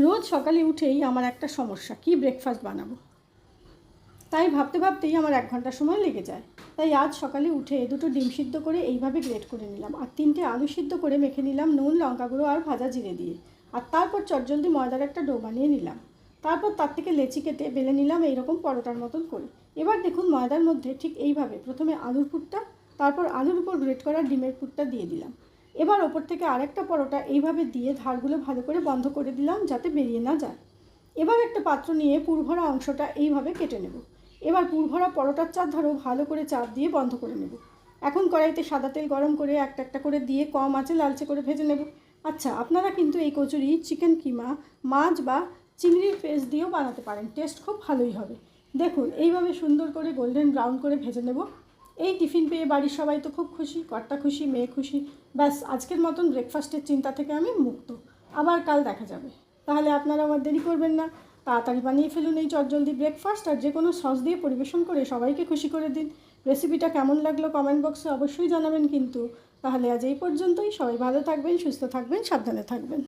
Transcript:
রোজ সকালে উঠেই আমার একটা সমস্যা, কি ব্রেকফাস্ট বানাবো। তাই ভাবতে ভাবতেই আমার 1 ঘন্টা সময় লেগে যায়। তাই আজ সকালে উঠে 2টো ডিম সিদ্ধ করে এইভাবে গ্রেট করে নিলাম, আর 3টে আলু সিদ্ধ করে মেখে নিলাম নুন, লঙ্কা গুঁড়ো আর ভাজা জিরে দিয়ে। আর তারপর চটজলদি ময়দার একটা ডো বানিয়ে নিলাম। তারপর তার থেকে লেচি কেটে বেলে নিলাম এইরকম পরোটার মতন করে। এবার দেখুন ময়দার মধ্যে ঠিক এইভাবে প্রথমে আলুর পুরটা, তারপর আলুর উপর গ্রেট করা ডিমের পুরটা দিয়ে দিলাম। এবার ওপর থেকে আরেকটা পরোটা এইভাবে দিয়ে ধারগুলো ভালো করে বন্ধ করে দিলাম যাতে বেরিয়ে না যায়। এবার একটা পাত্র নিয়ে পুরভরা অংশটা এইভাবে কেটে নেব। এবার পুরভরা পরোটার চারধারও ভালো করে চাপ দিয়ে বন্ধ করে নেব। এখন কড়াইতে সাদা তেল গরম করে একটা একটা করে দিয়ে কম আঁচে লালচে করে ভেজে নেব। আচ্ছা, আপনারা কিন্তু এই কচুরি চিকেন কিমা, মাছ বা চিংড়ির পেস্ট দিয়েও বানাতে পারেন, টেস্ট খুব ভালোই হবে। দেখুন এইভাবে সুন্দর করে গোল্ডেন ব্রাউন করে ভেজে নেব। এই টিফিন পেয়ে বাড়ির সবাই তো খুব খুশি, কর্তা খুশি, মেয়ে খুশি। ব্যাস, আজকের মতন ব্রেকফাস্টের চিন্তা থেকে আমি মুক্ত। আবার কাল দেখা যাবে। তাহলে আপনারা আবার দেরি করবেন না, তাড়াতাড়ি বানিয়ে ফেলুন এই চটজলদি ব্রেকফাস্ট, আর যে কোনো সস দিয়ে পরিবেশন করে সবাইকে খুশি করে দিন। রেসিপিটা কেমন লাগলো কমেন্ট বক্সে অবশ্যই জানাবেন কিন্তু। তাহলে আজ এই পর্যন্তই। সবাই ভালো থাকবেন, সুস্থ থাকবেন, সাবধানে থাকবেন।